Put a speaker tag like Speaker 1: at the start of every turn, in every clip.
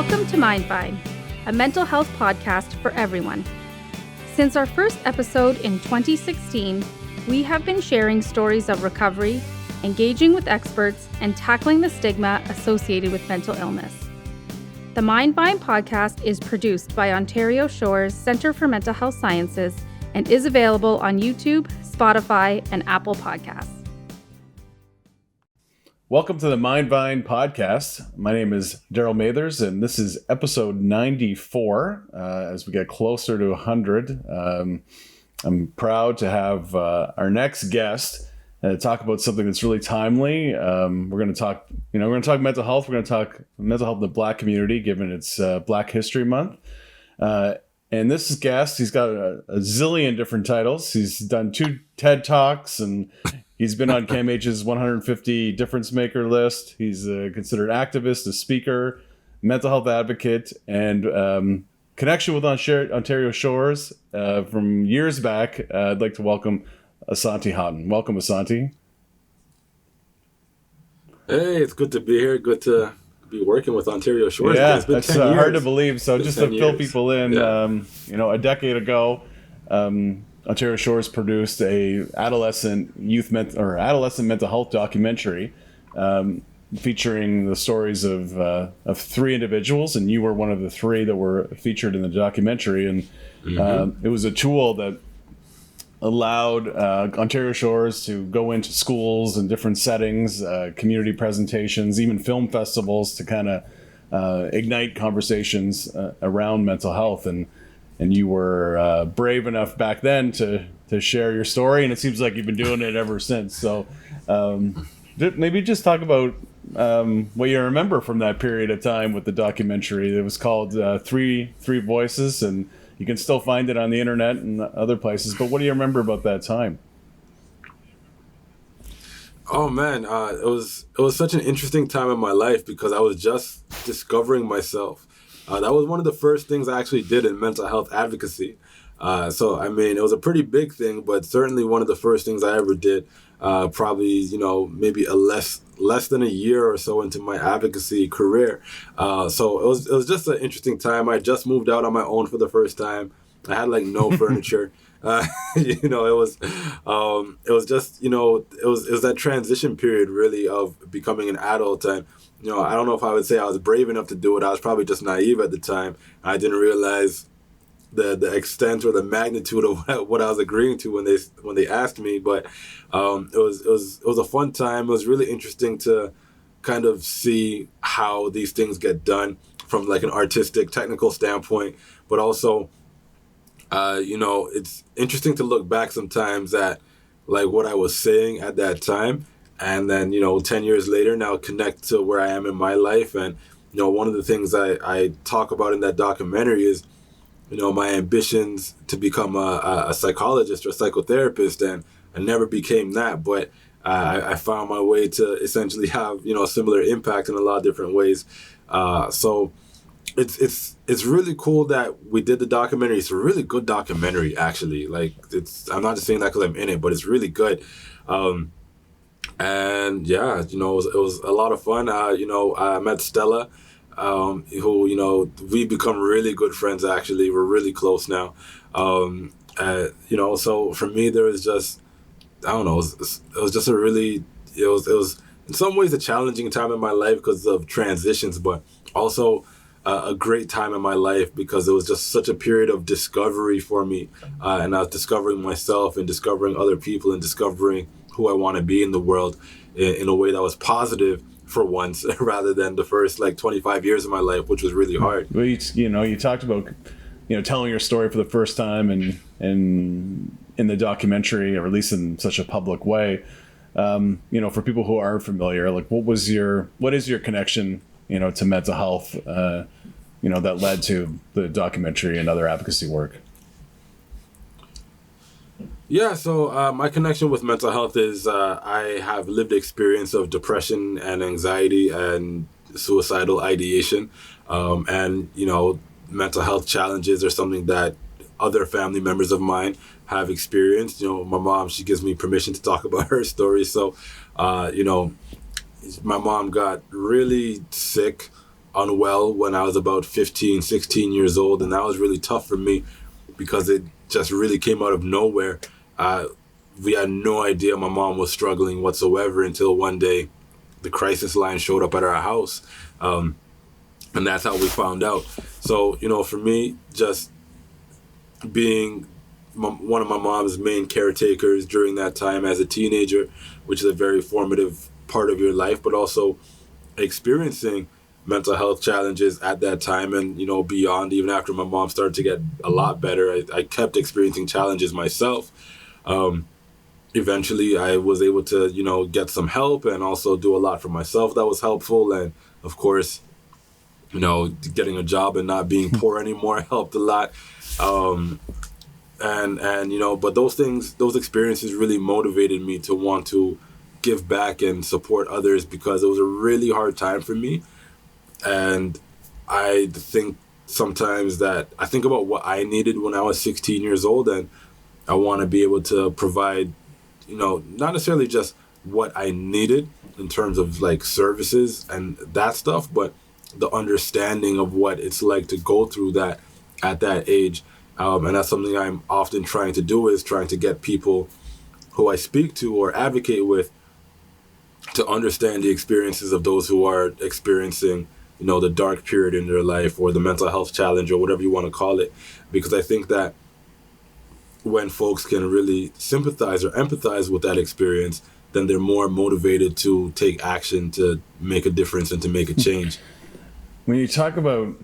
Speaker 1: Welcome to Mindvine, a mental health podcast for everyone. Since our first episode in 2016, we have been sharing stories of recovery, engaging with experts, and tackling the stigma associated with mental illness. The Mindvine podcast is produced by Ontario Shores Centre for Mental Health Sciences and is available on YouTube, Spotify, and Apple Podcasts.
Speaker 2: Welcome to the Mindvine podcast. My name is Darryl Mathers, and this is episode 94. As we get closer to 100, I'm proud to have our next guest talk about something that's really timely. We're going to talk, mental health. We're going to talk mental health in the Black community, given it's Black History Month. And this guest, he's got a zillion different titles. He's done 2 TED Talks, and he's been on CAMH's 150 difference maker list. He's considered activist, a speaker, mental health advocate, and connection with Ontario Shores from years back. I'd like to welcome Asante Haughton. Welcome, Asante.
Speaker 3: Hey, it's good to be here. Good to be working with Ontario Shores.
Speaker 2: Yeah,
Speaker 3: it's been
Speaker 2: that's
Speaker 3: 10 years.
Speaker 2: Hard to believe. So just to fill people in,
Speaker 3: yeah.
Speaker 2: A decade ago, Ontario Shores produced a adolescent mental health documentary featuring the stories of 3 individuals, and you were one of the 3 that were featured in the documentary. And it was a tool that allowed Ontario Shores to go into schools and different settings, community presentations, even film festivals to kind of ignite conversations around mental health. And you were brave enough back then to share your story, and it seems like you've been doing it ever since. So maybe just talk about what you remember from that period of time with the documentary. It was called Three Voices, and you can still find it on the internet and other places. But what do you remember about that time?
Speaker 3: Oh man, it was such an interesting time in my life because I was just discovering myself. That was one of the first things I actually did in mental health advocacy. So I mean, it was a pretty big thing, but certainly one of the first things I ever did. Probably, maybe less than a year or so into my advocacy career. So it was just an interesting time. I just moved out on my own for the first time. I had no furniture. It was just, it was that transition period really of becoming an adult. And, I don't know if I would say I was brave enough to do it. I was probably just naive at the time. I didn't realize the extent or the magnitude of what I was agreeing to when they asked me, but it was a fun time. It was really interesting to kind of see how these things get done from an artistic, technical standpoint, but also, it's interesting to look back sometimes at what I was saying at that time, and then 10 years later now connect to where I am in my life. And one of the things I talk about in that documentary is my ambitions to become a psychologist or a psychotherapist, and I never became that, but I found my way to essentially have, a similar impact in a lot of different ways. So it's really cool that we did the documentary. It's a really good documentary, actually. I'm not just saying that because I'm in it, but it's really good. And yeah, it was a lot of fun. I met Stella, who, we've become really good friends, actually. We're really close now. So for me, there was just, I don't know, it was just it was in some ways a challenging time in my life because of transitions, but also a great time in my life because it was just such a period of discovery for me. And I was discovering myself and discovering other people and discovering who I want to be in the world in a way that was positive for once, rather than the first 25 years of my life, which was really hard.
Speaker 2: Well, you talked about, telling your story for the first time and in the documentary, or at least in such a public way. For people who aren't familiar, what is your connection, to mental health, that led to the documentary and other advocacy work?
Speaker 3: Yeah, so my connection with mental health is I have lived experience of depression and anxiety and suicidal ideation. And mental health challenges are something that other family members of mine have experienced. My mom, she gives me permission to talk about her story. So, my mom got really sick unwell when I was about 15, 16 years old. And that was really tough for me because it just really came out of nowhere. We had no idea my mom was struggling whatsoever until one day the crisis line showed up at our house. And that's how we found out. So, for me, just being one of my mom's main caretakers during that time as a teenager, which is a very formative part of your life, but also experiencing mental health challenges at that time and, beyond, even after my mom started to get a lot better, I kept experiencing challenges myself. Eventually, I was able to, get some help and also do a lot for myself that was helpful. And of course, getting a job and not being poor anymore helped a lot. But those experiences really motivated me to want to give back and support others because it was a really hard time for me. And I think sometimes that I think about what I needed when I was 16 years old, and I want to be able to provide, not necessarily just what I needed in terms of like services and that stuff, but the understanding of what it's like to go through that at that age. And that's something I'm often trying to do, is trying to get people who I speak to or advocate with to understand the experiences of those who are experiencing, the dark period in their life or the mental health challenge or whatever you want to call it. Because I think that when folks can really sympathize or empathize with that experience, then they're more motivated to take action to make a difference and to make a change.
Speaker 2: When you talk about,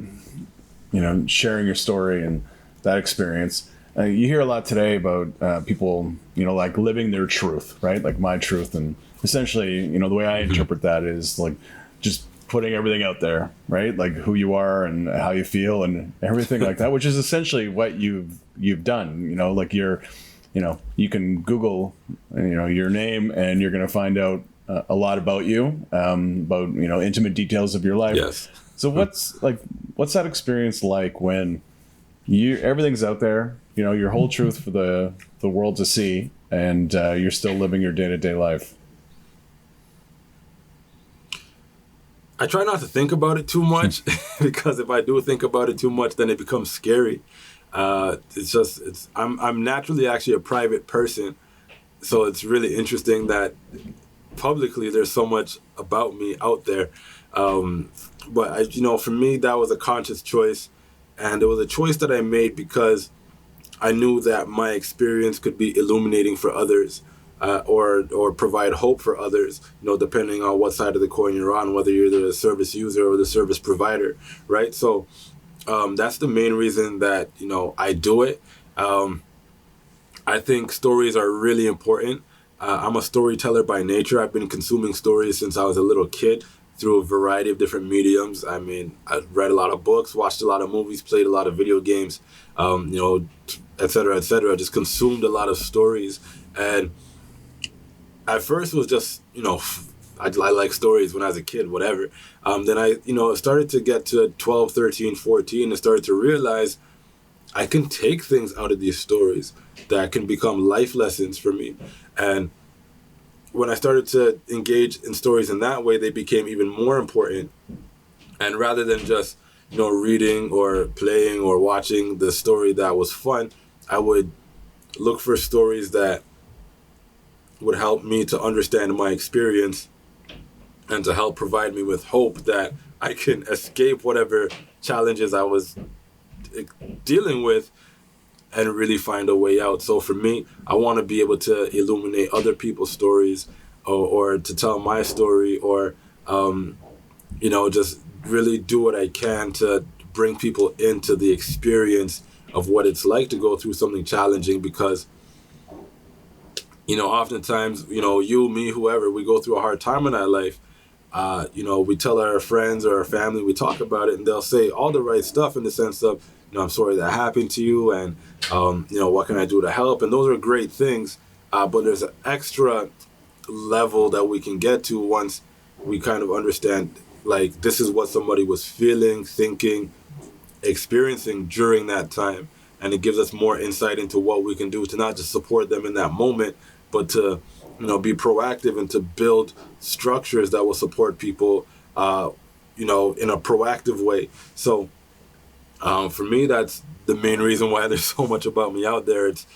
Speaker 2: sharing your story and that experience, you hear a lot today about people, like living their truth, right? Like my truth. And essentially, the way I interpret that is like just putting everything out there, right? Like who you are and how you feel and everything like that, which is essentially what you've done. Like you can Google, your name and you're going to find out a lot about you, about, intimate details of your life.
Speaker 3: Yes.
Speaker 2: So what's that experience like when everything's out there, your whole truth for the world to see, and you're still living your day-to-day life?
Speaker 3: I try not to think about it too much because if I do think about it too much, then it becomes scary. I'm naturally actually a private person, so it's really interesting that publicly there's so much about me out there. But for me, that was a conscious choice, and it was a choice that I made because I knew that my experience could be illuminating for others. Or provide hope for others, depending on what side of the coin you're on, whether you're the service user or the service provider, right? So that's the main reason that, I do it. I think stories are really important. I'm a storyteller by nature. I've been consuming stories since I was a little kid through a variety of different mediums. I mean, I read a lot of books, watched a lot of movies, played a lot of video games, et cetera, et cetera. Just consumed a lot of stories. And at first it was just, I like stories when I was a kid, whatever. Then I, started to get to 12, 13, 14 and started to realize I can take things out of these stories that can become life lessons for me. And when I started to engage in stories in that way, they became even more important. And rather than just, reading or playing or watching the story that was fun, I would look for stories that would help me to understand my experience and to help provide me with hope that I can escape whatever challenges I was dealing with and really find a way out. So for me, I want to be able to illuminate other people's stories or to tell my story or, just really do what I can to bring people into the experience of what it's like to go through something challenging because oftentimes, you, me, whoever, we go through a hard time in our life. We tell our friends or our family, we talk about it, and they'll say all the right stuff in the sense of, I'm sorry that happened to you, and, what can I do to help? And those are great things, but there's an extra level that we can get to once we kind of understand, like, this is what somebody was feeling, thinking, experiencing during that time. And it gives us more insight into what we can do to not just support them in that moment, but to, be proactive and to build structures that will support people, in a proactive way. So for me, that's the main reason why there's so much about me out there. It's,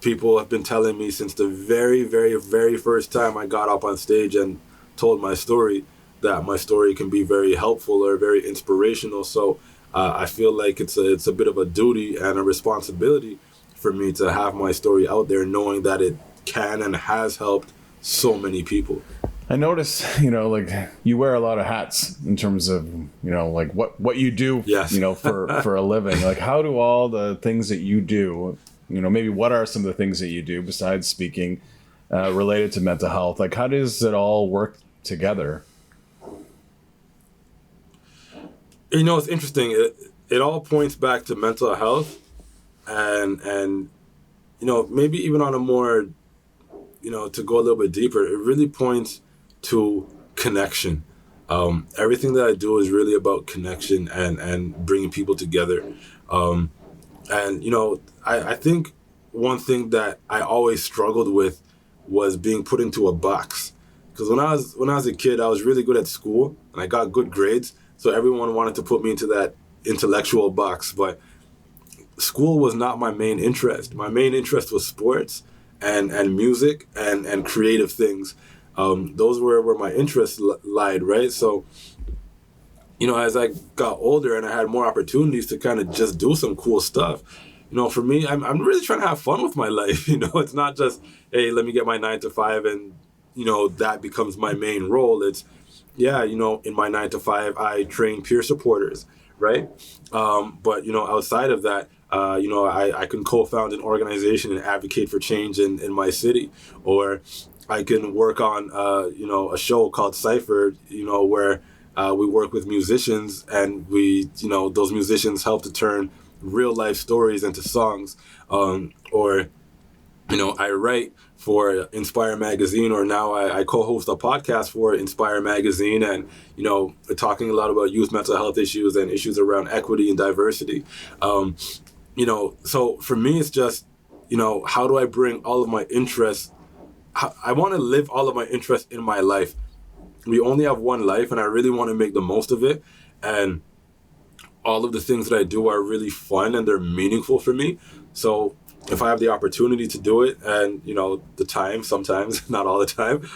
Speaker 3: people have been telling me since the very, very, very first time I got up on stage and told my story that my story can be very helpful or very inspirational. So I feel like it's a bit of a duty and a responsibility for me to have my story out there, knowing that it can and has helped so many people.
Speaker 2: I notice, like you wear a lot of hats in terms of, like what you do,
Speaker 3: Yes.
Speaker 2: For a living. Like, how do all the things that you do, maybe what are some of the things that you do besides speaking related to mental health? Like, how does it all work together?
Speaker 3: It's interesting. It all points back to mental health and maybe even on a more, to go a little bit deeper, it really points to connection. Everything that I do is really about connection and bringing people together. I think one thing that I always struggled with was being put into a box. Because when I was a kid, I was really good at school and I got good grades. So everyone wanted to put me into that intellectual box. But school was not my main interest. My main interest was sports and music and creative things. Those were where my interests lied, right? So, as I got older and I had more opportunities to kind of just do some cool stuff, for me, I'm really trying to have fun with my life. It's not just, hey, let me get my 9 to 5 and, that becomes my main role. It's, in my 9 to 5, I train peer supporters, right? But, outside of that, I can co-found an organization and advocate for change in my city, or I can work on, a show called Cypher, where we work with musicians and we, those musicians help to turn real life stories into songs. Or, I write for Inspire Magazine, or now I co-host a podcast for Inspire Magazine, and, talking a lot about youth mental health issues and issues around equity and diversity. So for me, it's just, how do I bring all of my interests? I want to live all of my interests in my life. We only have one life, and I really want to make the most of it. And all of the things that I do are really fun and they're meaningful for me. So if I have the opportunity to do it, and the time, sometimes not all the time,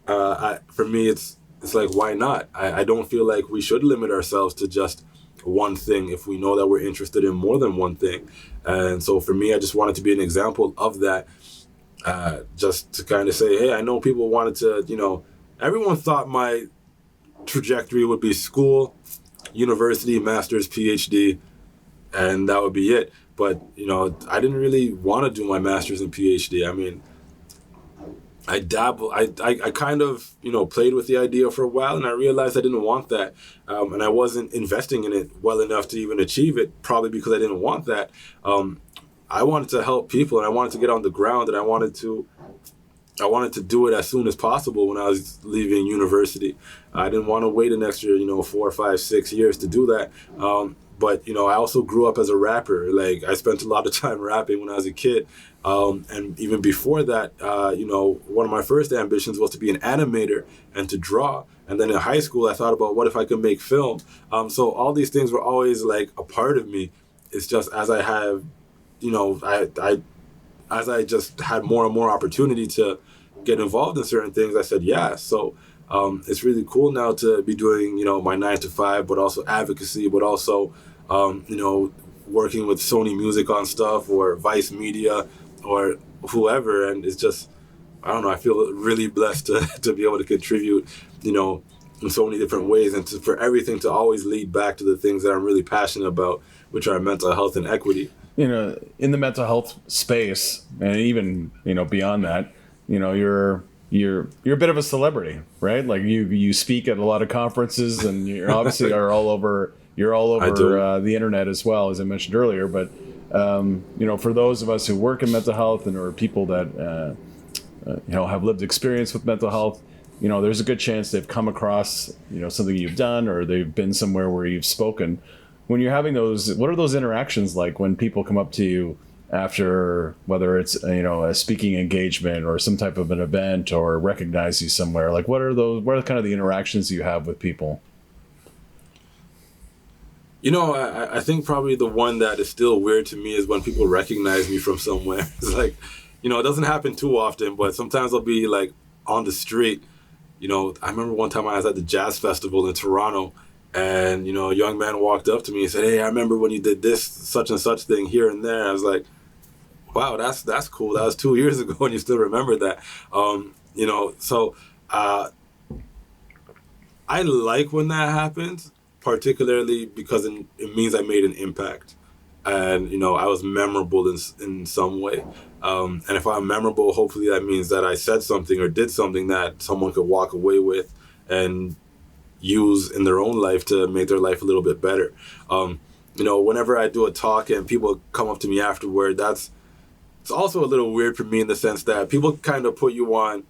Speaker 3: for me it's like, why not? I don't feel like we should limit ourselves to just one thing if we know that we're interested in more than one thing. And so for me, I just wanted to be an example of that. Just to kind of say, hey, I know people wanted to, everyone thought my trajectory would be school, university, master's, PhD, and that would be it. But, I didn't really want to do my master's and PhD. I mean, I dabbled, I kind of, played with the idea for a while, and I realized I didn't want that. And I wasn't investing in it well enough to even achieve it, probably because I didn't want that. I wanted to help people, and I wanted to get on the ground, and I wanted to do it as soon as possible when I was leaving university. I didn't want to wait an extra, 4, 5, 6 years to do that. But, I also grew up as a rapper. Like, I spent a lot of time rapping when I was a kid. And even before that, one of my first ambitions was to be an animator and to draw. And then in high school, I thought about what if I could make film. So all these things were always like a part of me. It's just as I have, as I just had more and more opportunity to get involved in certain things, I said, yeah. So it's really cool now to be doing, my 9 to 5, but also advocacy, but also, working with Sony Music on stuff, or Vice Media, or whoever. And it's just, I don't know, I feel really blessed to be able to contribute, in so many different ways, and for everything to always lead back to the things that I'm really passionate about, which are mental health and equity.
Speaker 2: In the mental health space, and even, beyond that, you're a bit of a celebrity, right? Like you speak at a lot of conferences, and you obviously are all over. You're all over the internet as well, as I mentioned earlier. But for those of us who work in mental health, and or people that have lived experience with mental health, there's a good chance they've come across something you've done, or they've been somewhere where you've spoken. When you're having those, what are those interactions like when people come up to you after, whether it's, a speaking engagement or some type of an event, or recognize you somewhere? Like, what are kind of the interactions you have with people?
Speaker 3: I think probably the one that is still weird to me is when people recognize me from somewhere. It's like, it doesn't happen too often, but sometimes I'll be like on the street. I remember one time I was at the jazz festival in Toronto, and, a young man walked up to me and said, "Hey, I remember when you did this such and such thing here and there." I was like, wow, that's cool. That was 2 years ago and you still remember that. So I like when that happens, particularly because it means I made an impact, and I was memorable in some way. And if I'm memorable, hopefully that means that I said something or did something that someone could walk away with and use in their own life to make their life a little bit better. Whenever I do a talk and people come up to me afterward, it's also a little weird for me in the sense that people kind of put you on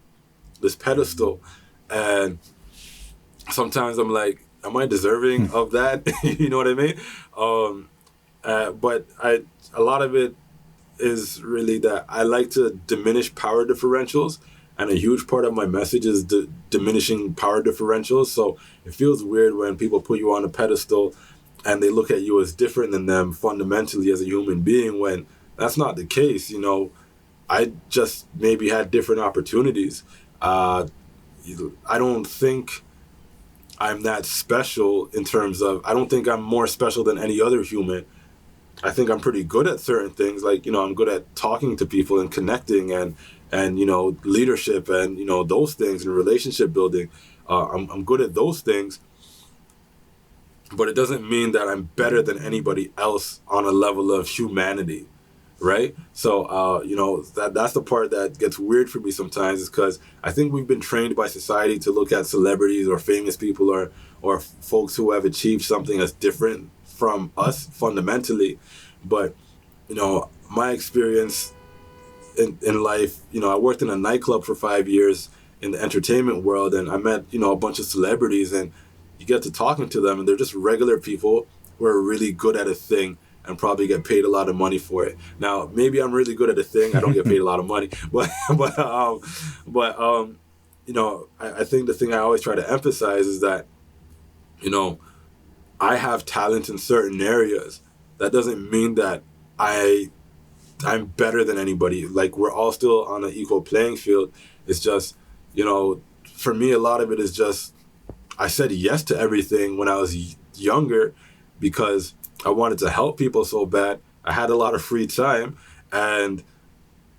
Speaker 3: this pedestal, and sometimes I'm like, am I deserving of that? You know what I mean? But a lot of it is really that I like to diminish power differentials, and a huge part of my message is diminishing power differentials. So it feels weird when people put you on a pedestal and they look at you as different than them fundamentally as a human being, when that's not the case. I just maybe had different opportunities. I don't think I'm that special in terms of, I don't think I'm more special than any other human. I think I'm pretty good at certain things. Like, I'm good at talking to people and connecting and leadership and, those things, and relationship building. I'm good at those things, but it doesn't mean that I'm better than anybody else on a level of humanity. Right? So, that's the part that gets weird for me sometimes, is because I think we've been trained by society to look at celebrities or famous people or folks who have achieved something as different from us fundamentally. But, my experience in life, I worked in a nightclub for 5 years in the entertainment world, and I met, a bunch of celebrities, and you get to talking to them, and they're just regular people who are really good at a thing and probably get paid a lot of money for it. Now, maybe I'm really good at a thing. I don't get paid a lot of money, but I think the thing I always try to emphasize is that, I have talent in certain areas. That doesn't mean that I'm better than anybody. Like, we're all still on an equal playing field. It's just, for me, a lot of it is just, I said yes to everything when I was younger because I wanted to help people so bad. I had a lot of free time, and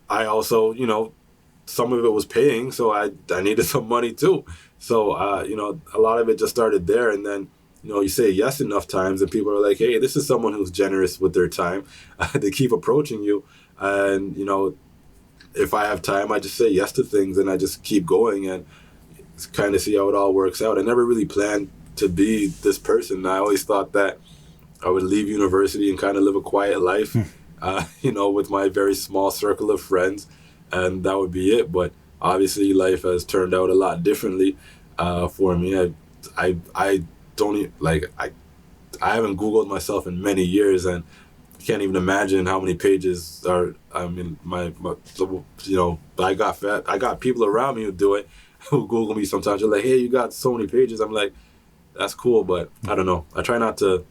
Speaker 3: I also, some of it was paying, so I needed some money too. So, a lot of it just started there, and then, you say yes enough times, and people are like, hey, this is someone who's generous with their time. They keep approaching you, and, if I have time, I just say yes to things, and I just keep going and kind of see how it all works out. I never really planned to be this person. I always thought that I would leave university and kind of live a quiet life, with my very small circle of friends, and that would be it. But obviously, life has turned out a lot differently for me. I don't I haven't Googled myself in many years, and can't even imagine how many pages are. I mean, I got people around me who do it, who Google me sometimes. They're like, "Hey, you got so many pages." I'm like, "That's cool," but I don't know. I try not to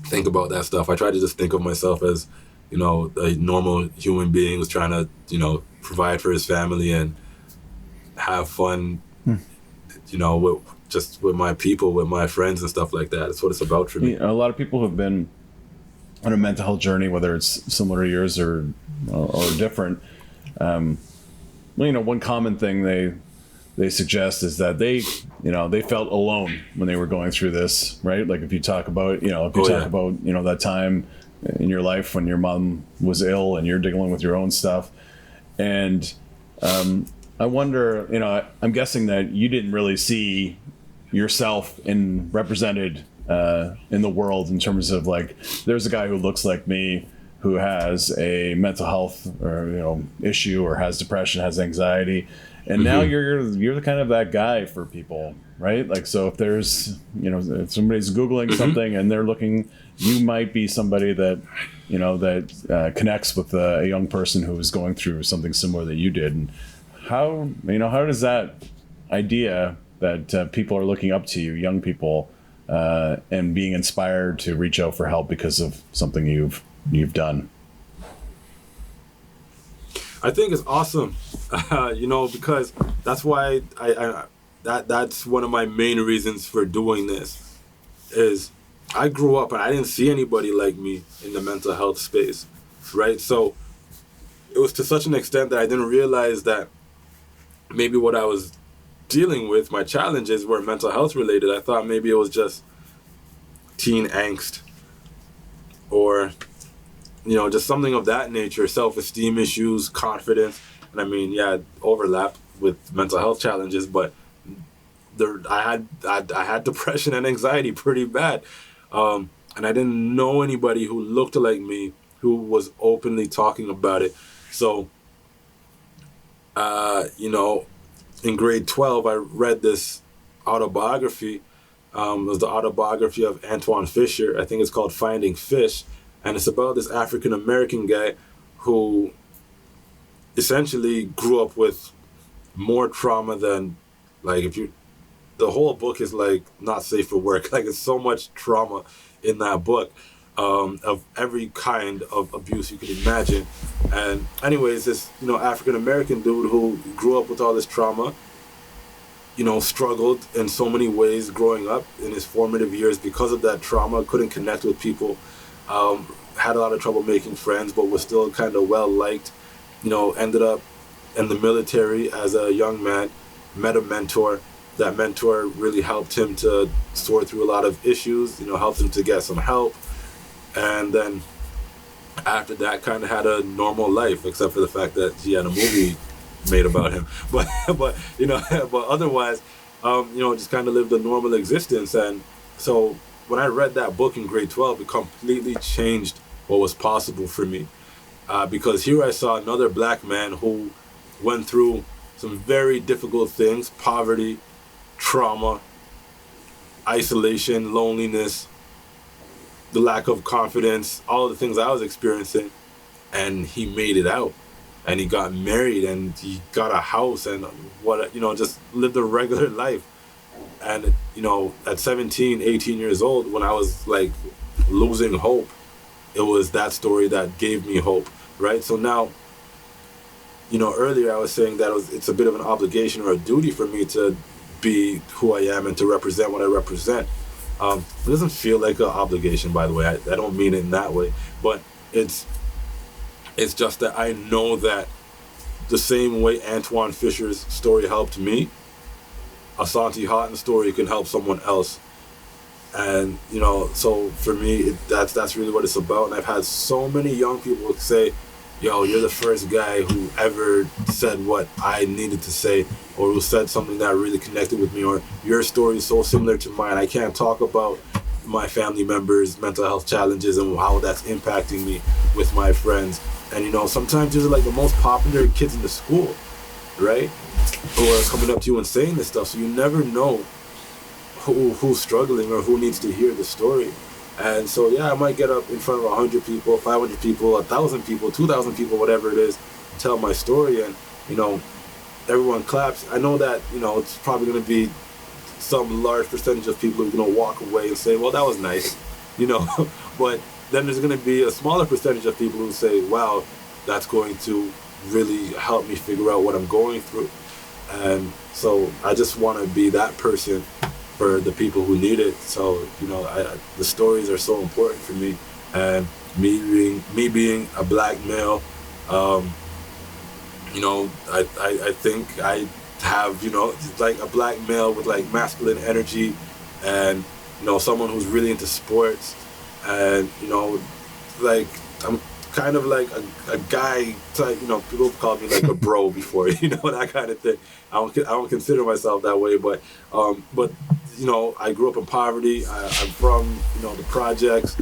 Speaker 3: think about that stuff. I try to just think of myself as, a normal human being who's trying to, provide for his family and have fun, with my people, with my friends and stuff like that. That's what it's about for me.
Speaker 2: A lot of people have been on a mental health journey, whether it's similar to yours or different. One common thing they suggest is that they felt alone when they were going through this, right? Like, if you talk about, about, that time in your life when your mom was ill and you're dealing with your own stuff. And I wonder, I'm guessing that you didn't really see yourself represented in the world in terms of, like, there's a guy who looks like me who has a mental health or, issue, or has depression, has anxiety. And now you're kind of that guy for people, right? Like, so if there's, if somebody's Googling something and they're looking you might be somebody that, that connects with a young person who is going through something similar that you did. And how does that idea that people are looking up to you, young people, and being inspired to reach out for help because of something you've done?
Speaker 3: I think it's awesome, because that's why that's one of my main reasons for doing this. Is I grew up and I didn't see anybody like me in the mental health space, right? So it was to such an extent that I didn't realize that maybe what I was dealing with, my challenges, were mental health related. I thought maybe it was just teen angst or just something of that nature, self-esteem issues, confidence. And I mean, yeah, overlap with mental health challenges, but I had depression and anxiety pretty bad. And I didn't know anybody who looked like me who was openly talking about it. So, in grade 12, I read this autobiography. It was the autobiography of Antoine Fisher. I think it's called Finding Fish. And it's about this African-American guy who essentially grew up with more trauma than, the whole book is not safe for work. It's so much trauma in that book, of every kind of abuse you could imagine. And anyways, this, African-American dude who grew up with all this trauma, struggled in so many ways growing up in his formative years because of that trauma, couldn't connect with people, had a lot of trouble making friends, but was still kind of well-liked, ended up in the military as a young man, met a mentor. That mentor really helped him to sort through a lot of issues, helped him to get some help. And then after that, kind of had a normal life, except for the fact that he had a movie made about him. But otherwise, just kind of lived a normal existence. And so when I read that book in grade 12, it completely changed what was possible for me. Because here I saw another black man who went through some very difficult things: poverty, trauma, isolation, loneliness, the lack of confidence, all of the things I was experiencing. And he made it out. And he got married and he got a house and just lived a regular life. And, at 17, 18 years old, when I was losing hope, it was that story that gave me hope, right? So now, earlier I was saying that it's a bit of an obligation or a duty for me to be who I am and to represent what I represent. It doesn't feel like an obligation, by the way. I don't mean it in that way, but it's just that I know that the same way Antoine Fisher's story helped me, Asante Haughton's story can help someone else. And, so for me, that's really what it's about. And I've had so many young people say, yo, you're the first guy who ever said what I needed to say, or who said something that really connected with me, or your story is so similar to mine. I can't talk about my family members' mental health challenges and how that's impacting me with my friends. And, sometimes these are the most popular kids in the school, right? Who are coming up to you and saying this stuff. So you never know who's struggling or who needs to hear the story. And so, yeah, I might get up in front of 100 people, 500 people, 1,000 people, 2,000 people, whatever it is, tell my story, and, everyone claps. I know that, it's probably going to be some large percentage of people who are going to walk away and say, well, that was nice, but then there's going to be a smaller percentage of people who say, wow, that's going to really help me figure out what I'm going through. And so I just want to be that person for the people who need it. So, the stories are so important for me. And me being a black male, I think I have, a black male with masculine energy, and, someone who's really into sports. And, I'm kind of a guy type, people have called me a bro before, that kind of thing. I don't consider myself that way, but I grew up in poverty. I'm from, the projects.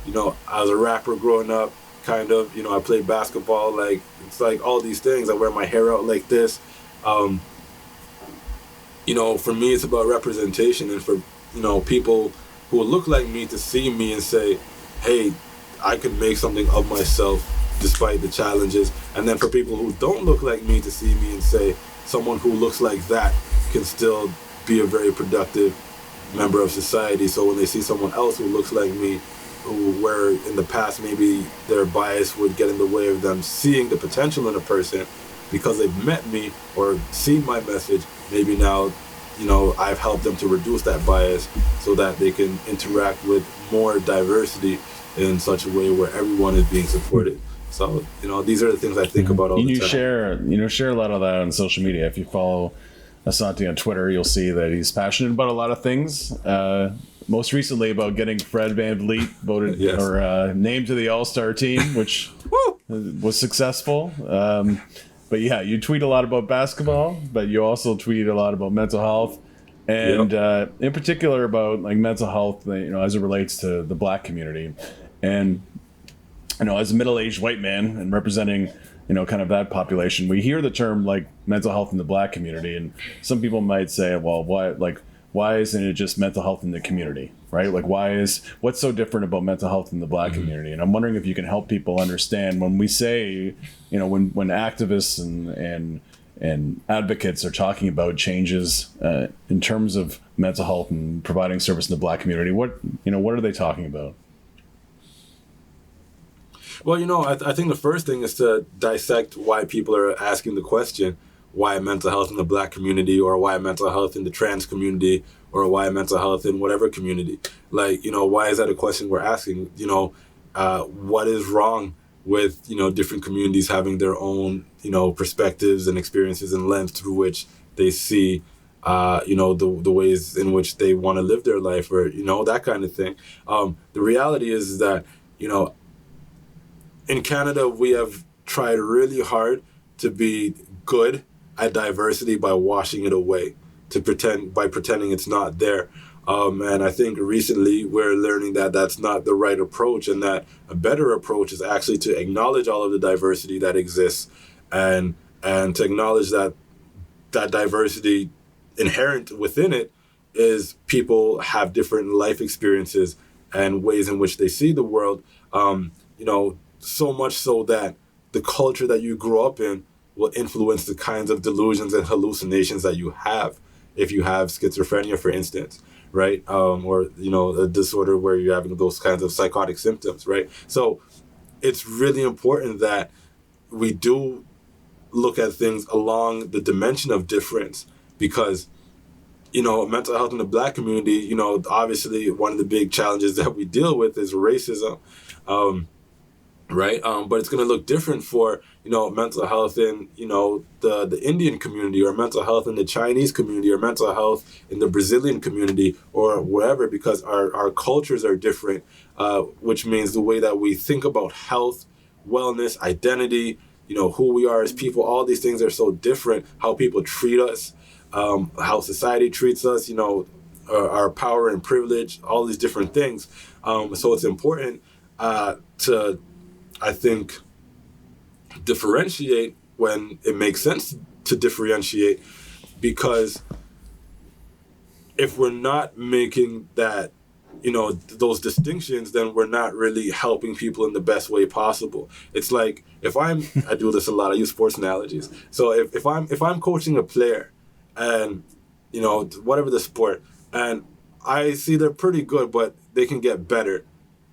Speaker 3: I was a rapper growing up, kind of. I played basketball. It's all these things. I wear my hair out like this. For me, it's about representation, and for, people who look like me to see me and say, hey, I could make something of myself despite the challenges. And then for people who don't look like me to see me and say, someone who looks like that can still be a very productive member of society. So when they see someone else who looks like me, where in the past maybe their bias would get in the way of them seeing the potential in a person because they've met me or seen my message, maybe now, I've helped them to reduce that bias so that they can interact with more diversity in such a way where everyone is being supported. So, these are the things I think about all the time.
Speaker 2: Share a lot of that on social media. If you follow Asante on Twitter, you'll see that he's passionate about a lot of things. Most recently about getting Fred VanVleet voted
Speaker 3: Yes.
Speaker 2: or named to the All-Star team, which was successful. But yeah, you tweet a lot about basketball, but you also tweet a lot about mental health, and in particular about like mental health, as it relates to the Black community. And as a middle-aged white man and representing, kind of that population, we hear the term like mental health in the Black community, and some people might say, well, why isn't it just mental health in the community, right? Like, what's so different about mental health in the Black community? And I'm wondering if you can help people understand when we say, when activists and advocates are talking about changes in terms of mental health and providing service in the Black community, what are they talking about?
Speaker 3: Well, I think the first thing is to dissect why people are asking the question, why mental health in the Black community, or why mental health in the trans community, or why mental health in whatever community. Like, why is that a question we're asking? What is wrong with, different communities having their own, perspectives and experiences and lens through which they see, the ways in which they want to live their life, or, that kind of thing. The reality is that, in Canada, we have tried really hard to be good at diversity by washing it away, by pretending it's not there. And I think recently we're learning that that's not the right approach, and that a better approach is actually to acknowledge all of the diversity that exists, and to acknowledge that diversity inherent within it is people have different life experiences and ways in which they see the world. So much so that the culture that you grew up in will influence the kinds of delusions and hallucinations that you have. If you have schizophrenia, for instance, right? Or, a disorder where you're having those kinds of psychotic symptoms, right? So it's really important that we do look at things along the dimension of difference, because, mental health in the Black community, obviously one of the big challenges that we deal with is racism. Right. But it's going to look different for, mental health in, the Indian community, or mental health in the Chinese community, or mental health in the Brazilian community, or wherever, because our cultures are different, which means the way that we think about health, wellness, identity, who we are as people, all these things are so different. How people treat us, how society treats us, our power and privilege, all these different things. So it's important to, I think, differentiate when it makes sense to differentiate, because if we're not making that, those distinctions, then we're not really helping people in the best way possible. It's like I do this a lot. I use sports analogies. So if I'm coaching a player, and whatever the sport, and I see they're pretty good, but they can get better,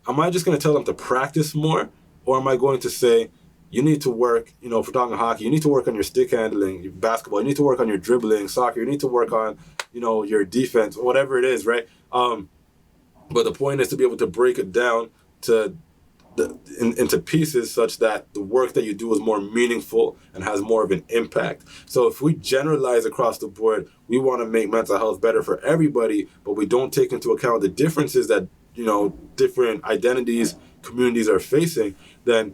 Speaker 3: am I just going to tell them to practice more? Or am I going to say, you need to work, if we're talking hockey, you need to work on your stick handling, your basketball, you need to work on your dribbling, soccer, you need to work on, your defense, whatever it is, right? But the point is to be able to break it down into pieces such that the work that you do is more meaningful and has more of an impact. So if we generalize across the board, we want to make mental health better for everybody, but we don't take into account the differences that, different identities, communities are facing, then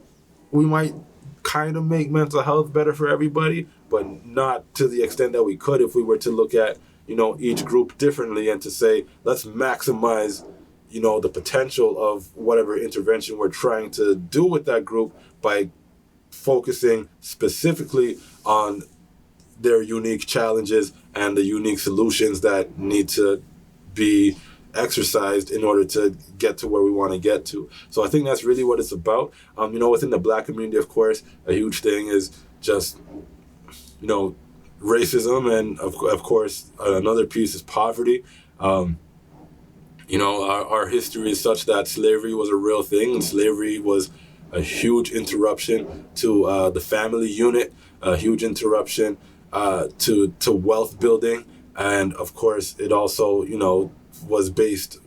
Speaker 3: we might kind of make mental health better for everybody, but not to the extent that we could if we were to look at, each group differently, and to say, let's maximize, the potential of whatever intervention we're trying to do with that group by focusing specifically on their unique challenges and the unique solutions that need to be exercised in order to get to where we want to get to. So I think that's really what it's about. Within the Black community, of course, a huge thing is just, racism, and of course, another piece is poverty. Our history is such that slavery was a real thing, and slavery was a huge interruption to the family unit, a huge interruption to wealth building, and of course, it also, was based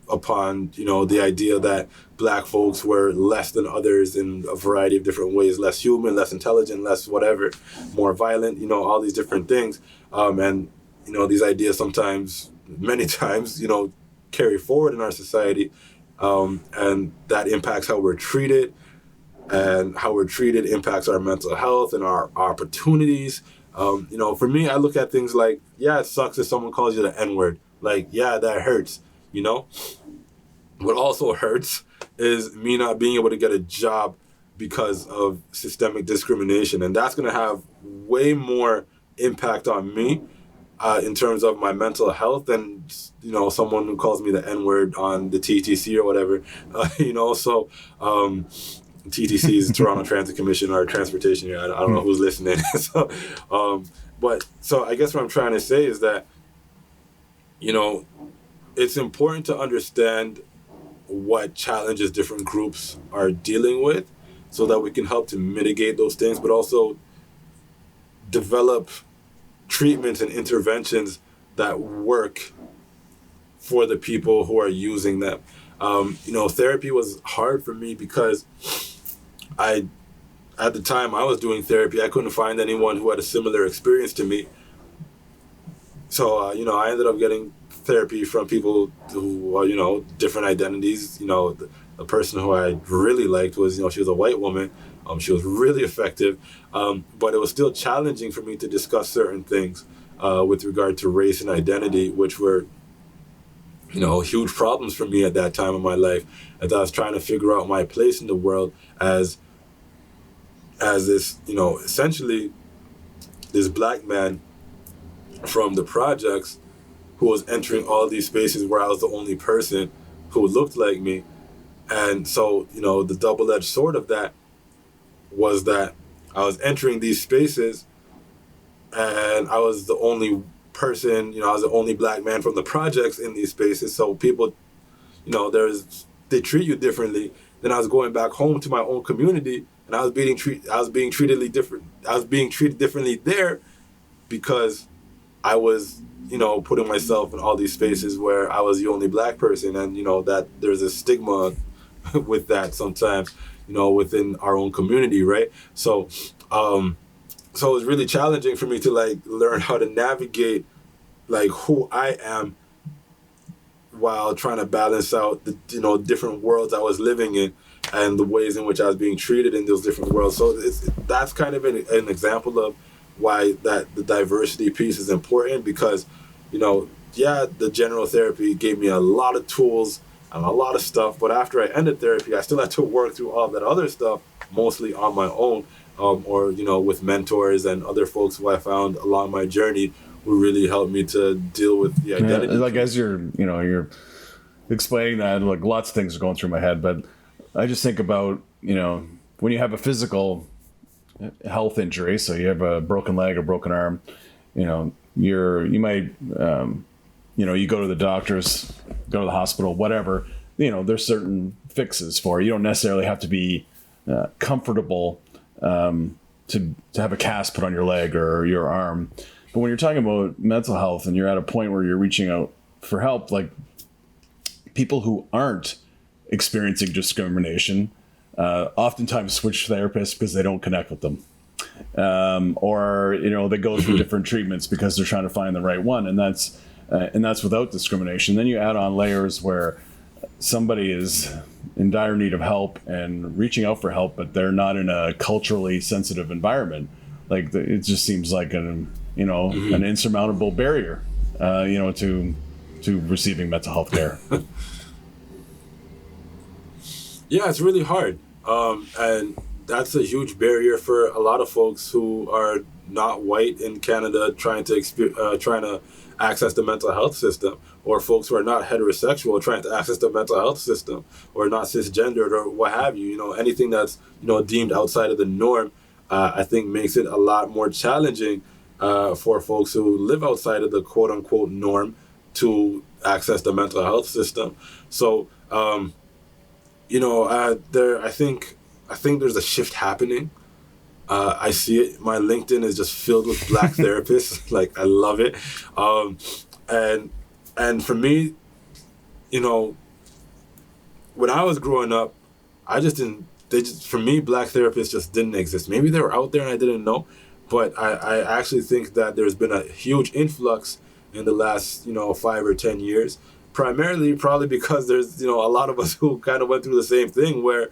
Speaker 3: upon, the idea that Black folks were less than others in a variety of different ways, less human, less intelligent, less whatever, more violent, all these different things. And these ideas sometimes, many times, carry forward in our society, and that impacts how we're treated, and how we're treated impacts our mental health and our opportunities. For me, I look at things like, yeah, it sucks if someone calls you the N-word. Like, yeah, that hurts, What also hurts is me not being able to get a job because of systemic discrimination. And that's going to have way more impact on me in terms of my mental health than, someone who calls me the N-word on the TTC or whatever. So TTC is Toronto Transit Commission, or Transportation. I don't know who's listening. So I guess what I'm trying to say is that, it's important to understand what challenges different groups are dealing with so that we can help to mitigate those things, but also develop treatments and interventions that work for the people who are using them. Therapy was hard for me because at the time I was doing therapy, I couldn't find anyone who had a similar experience to me. So, I ended up getting therapy from people who are, different identities. The person who I really liked was, she was a white woman. She was really effective. But it was still challenging for me to discuss certain things with regard to race and identity, which were, huge problems for me at that time of my life, as I was trying to figure out my place in the world as this, essentially this Black man from the projects who was entering all these spaces where I was the only person who looked like me. And so, the double-edged sword of that was that I was entering these spaces and I was the only person, I was the only Black man from the projects in these spaces. So people, they treat you differently. Then I was going back home to my own community and I was being treated differently there because I was, putting myself in all these spaces where I was the only Black person, and that there's a stigma with that sometimes, within our own community, right? So it was really challenging for me to learn how to navigate who I am while trying to balance out the different worlds I was living in and the ways in which I was being treated in those different worlds. So that's kind of an example of why that the diversity piece is important, because the general therapy gave me a lot of tools and a lot of stuff, but after I ended therapy I still had to work through all that other stuff, mostly on my own, or with mentors and other folks who I found along my journey who really helped me to deal with the identity.
Speaker 2: Yeah, as you're explaining that, lots of things are going through my head, but I just think about when you have a physical health injury, so you have a broken leg or broken arm, you might you go to the doctors, go to the hospital, whatever, there's certain fixes for it. You don't necessarily have to be comfortable to have a cast put on your leg or your arm. But when you're talking about mental health and you're at a point where you're reaching out for help, people who aren't experiencing discrimination oftentimes switch therapists because they don't connect with them. Or they go through different treatments because they're trying to find the right one, and that's without discrimination. Then you add on layers where somebody is in dire need of help and reaching out for help, but they're not in a culturally sensitive environment. It just seems like an insurmountable barrier, to receiving mental health care.
Speaker 3: Yeah, it's really hard. And that's a huge barrier for a lot of folks who are not white in Canada trying to access the mental health system, or folks who are not heterosexual trying to access the mental health system, or not cisgendered, or what have you. Anything that's deemed outside of the norm, I think makes it a lot more challenging for folks who live outside of the quote unquote norm to access the mental health system. So, I think there's a shift happening. I see it. My LinkedIn is just filled with Black therapists. Like, I love it. And for me, when I was growing up, I just didn't. For me, Black therapists just didn't exist. Maybe they were out there and I didn't know, but I actually think that there's been a huge influx in the last 5 or 10 years. Primarily, probably because there's a lot of us who kind of went through the same thing, where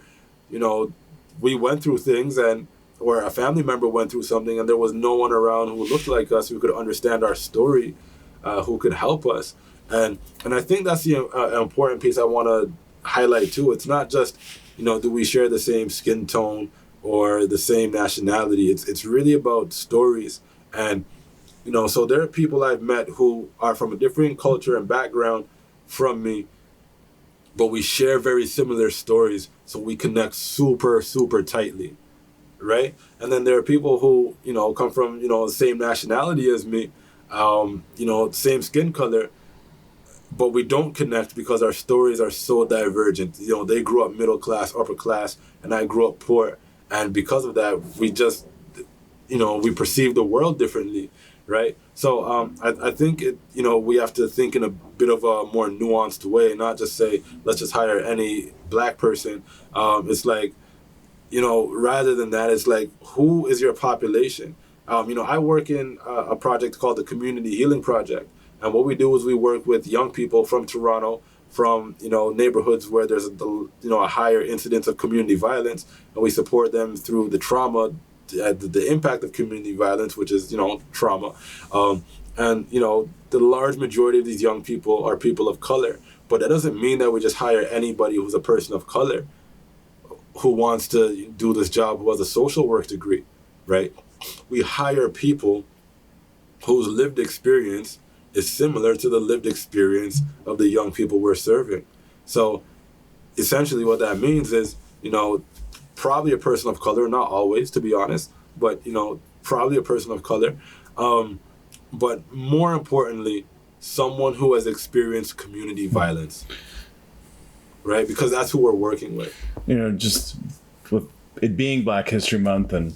Speaker 3: we went through things, and or a family member went through something, and there was no one around who looked like us, who could understand our story, who could help us. And I think that's the important piece I want to highlight too. It's not just do we share the same skin tone or the same nationality. It's really about stories. And so there are people I've met who are from a different culture and background from me, but we share very similar stories, so we connect super, super tightly, right? And then there are people who, come from, the same nationality as me, same skin color, but we don't connect because our stories are so divergent. They grew up middle class, upper class, and I grew up poor. And because of that, we just, we perceive the world differently, right? So I think we have to think in a bit of a more nuanced way, not just say, let's just hire any Black person. It's like, rather than that, it's like, who is your population? I work in a project called the Community Healing Project. And what we do is we work with young people from Toronto, from neighborhoods where there's a higher incidence of community violence, and we support them through the trauma, the impact of community violence, which is trauma, and the large majority of these young people are people of color. But that doesn't mean that we just hire anybody who's a person of color who wants to do this job, who has a social work degree, right? We hire people whose lived experience is similar to the lived experience of the young people we're serving. So essentially what that means is, probably a person of color, not always, to be honest, but, probably a person of color. But more importantly, someone who has experienced community violence, right? Because that's who we're working with.
Speaker 2: Just with it being Black History Month, and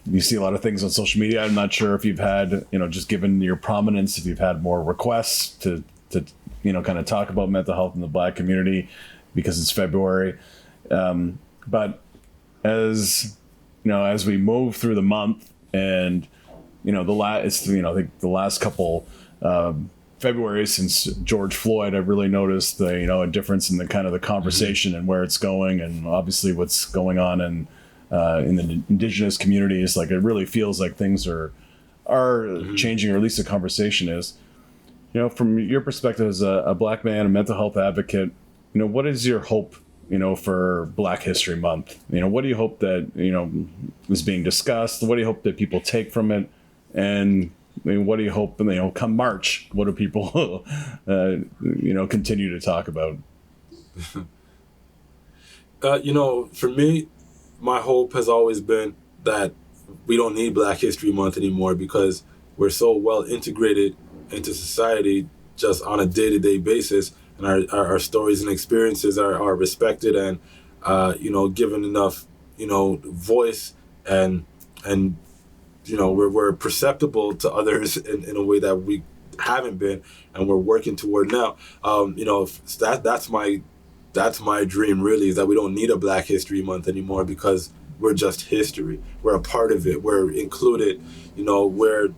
Speaker 2: you see a lot of things on social media. I'm not sure if you've had, just given your prominence, if you've had more requests to kind of talk about mental health in the Black community because it's February. But as we move through the month, and I think the last couple February since George Floyd, I've really noticed a difference in the kind of the conversation and where it's going, and obviously what's going on in the Indigenous communities. Like, it really feels like things are changing, or at least the conversation is. From your perspective as a Black man, a mental health advocate, what is your hope, for Black History Month? What do you hope that, is being discussed? What do you hope that people take from it? And what do you hope, come March, what do people, continue to talk about?
Speaker 3: For me, my hope has always been that we don't need Black History Month anymore, because we're so well integrated into society just on a day-to-day basis, and our stories and experiences are respected and given enough voice, and we're perceptible to others in a way that we haven't been, and we're working toward now. That's my dream, really, is that we don't need a Black History Month anymore, because we're just history. We're a part of it. We're included. We're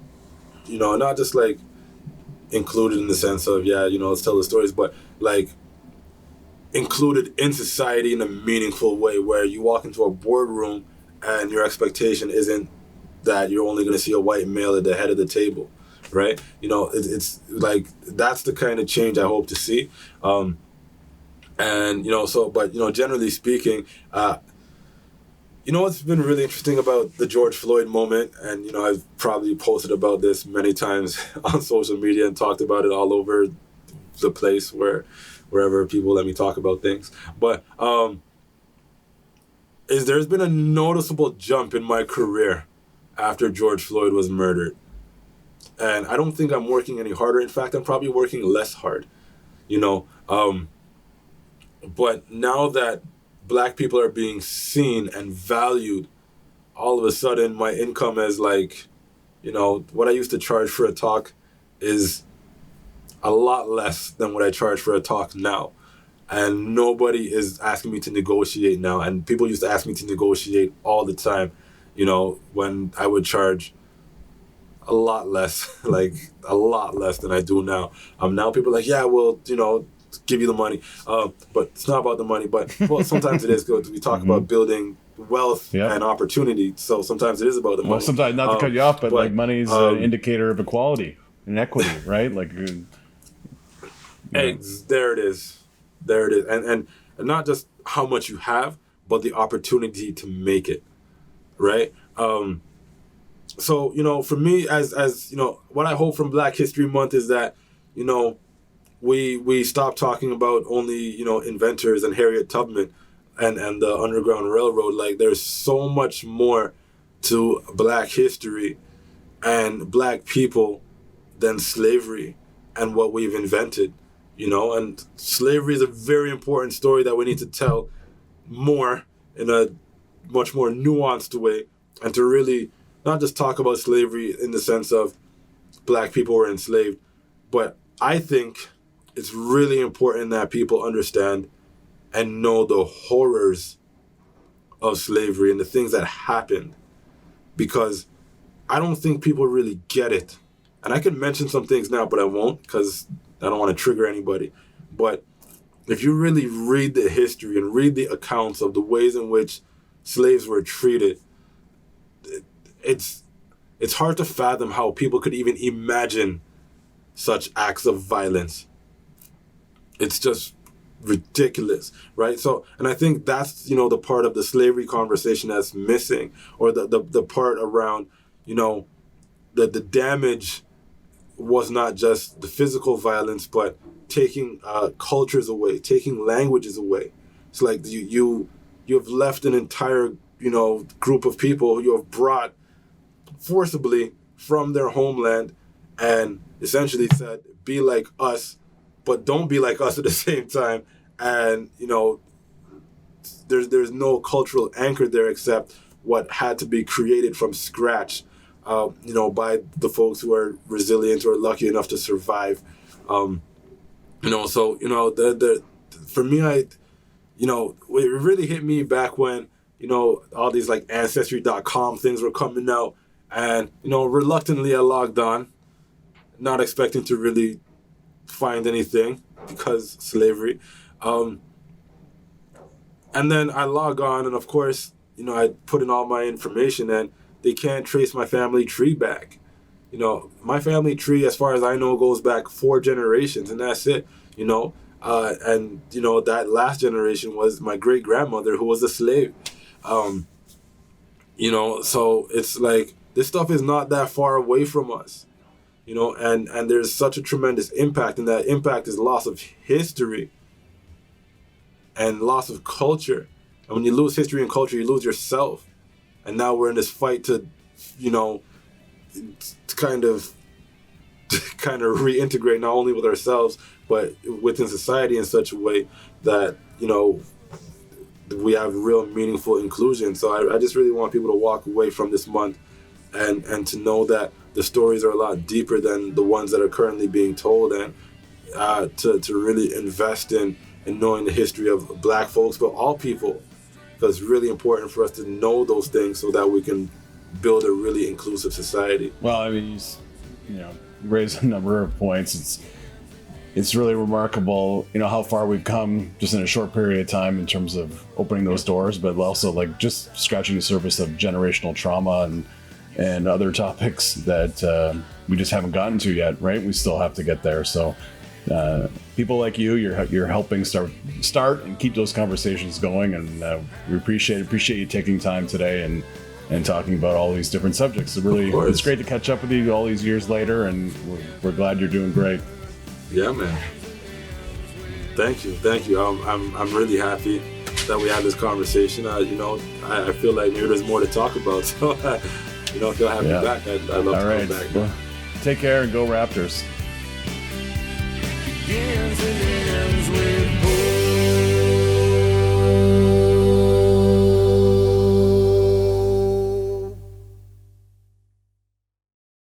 Speaker 3: not just like included in the sense of let's tell the stories, but like included in society in a meaningful way, where you walk into a boardroom and your expectation isn't that you're only going to see a white male at the head of the table, right? It's like, that's the kind of change I hope to see. But generally speaking, You know what's been really interesting about the George Floyd moment, and you know I've probably posted about this many times on social media and talked about it all over the place wherever people let me talk about things. But there's been a noticeable jump in my career after George Floyd was murdered. And I don't think I'm working any harder. In fact, I'm probably working less hard, you know. But now that Black people are being seen and valued, all of a sudden my income is like, you know, what I used to charge for a talk is a lot less than what I charge for a talk now. And nobody is asking me to negotiate now. And people used to ask me to negotiate all the time, you know, when I would charge a lot less, like a lot less than I do now. Now people are like, yeah, well, you know, give you the money. But it's not about the money, but well, sometimes it is good. We talk about building wealth and opportunity. So sometimes it is about the money.
Speaker 2: Well, sometimes, not to cut you off, but like money's an indicator of equality and equity, right? Like,
Speaker 3: there it is. There it is. And not just how much you have, but the opportunity to make it, right? So, you know, for me, as you know, what I hope from Black History Month is that, you know, we stop talking about only, you know, inventors and Harriet Tubman and the Underground Railroad. Like, there's so much more to Black history and Black people than slavery and what we've invented, you know. And slavery is a very important story that we need to tell more in a much more nuanced way, and to really not just talk about slavery in the sense of Black people were enslaved, but I think it's really important that people understand and know the horrors of slavery and the things that happened, because I don't think people really get it. And I can mention some things now, but I won't, because I don't want to trigger anybody. But if you really read the history and read the accounts of the ways in which slaves were treated, it's hard to fathom how people could even imagine such acts of violence. It's just ridiculous, right? So, and I think that's, you know, the part of the slavery conversation that's missing, or the part around, you know, the damage was not just the physical violence, but taking cultures away, taking languages away. It's like you have left an entire, you know, group of people you have brought forcibly from their homeland and essentially said, be like us, but don't be like us at the same time. And, you know, there's no cultural anchor there except what had to be created from scratch, you know, by the folks who are resilient or lucky enough to survive. You know, so, you know, for me, you know, it really hit me back when, you know, all these like Ancestry.com things were coming out. And, you know, reluctantly I logged on, not expecting to really find anything because slavery. And then I log on, and of course, you know, I put in all my information, and they can't trace my family tree back. You know, my family tree, as far as I know, goes back 4 generations, and that's it, you know. And, you know, that last generation was my great-grandmother, who was a slave. You know, so it's like, this stuff is not that far away from us, you know, and there's such a tremendous impact, and that impact is loss of history and loss of culture. And when you lose history and culture, you lose yourself. And now we're in this fight to, you know, to kind of reintegrate not only with ourselves, but within society in such a way that, you know, we have real meaningful inclusion. So I just really want people to walk away from this month and to know that the stories are a lot deeper than the ones that are currently being told, and to really invest in knowing the history of Black folks, but all people, because it's really important for us to know those things so that we can build a really inclusive society.
Speaker 2: Well, I mean, you know, raise a number of points. It's really remarkable, you know, how far we've come just in a short period of time in terms of opening those doors, but also like just scratching the surface of generational trauma and other topics that we just haven't gotten to yet, right? We still have to get there. So people like you're helping start and keep those conversations going, and we appreciate you taking time today and talking about all these different subjects. It's great to catch up with you all these years later, and we're glad you're doing great.
Speaker 3: Yeah, man. Thank you. I'm really happy that we had this conversation. I feel like maybe there's more to talk about. So, if you'll have me back, I'd love to come back.
Speaker 2: Well, take care and go Raptors.
Speaker 4: Begins and ends with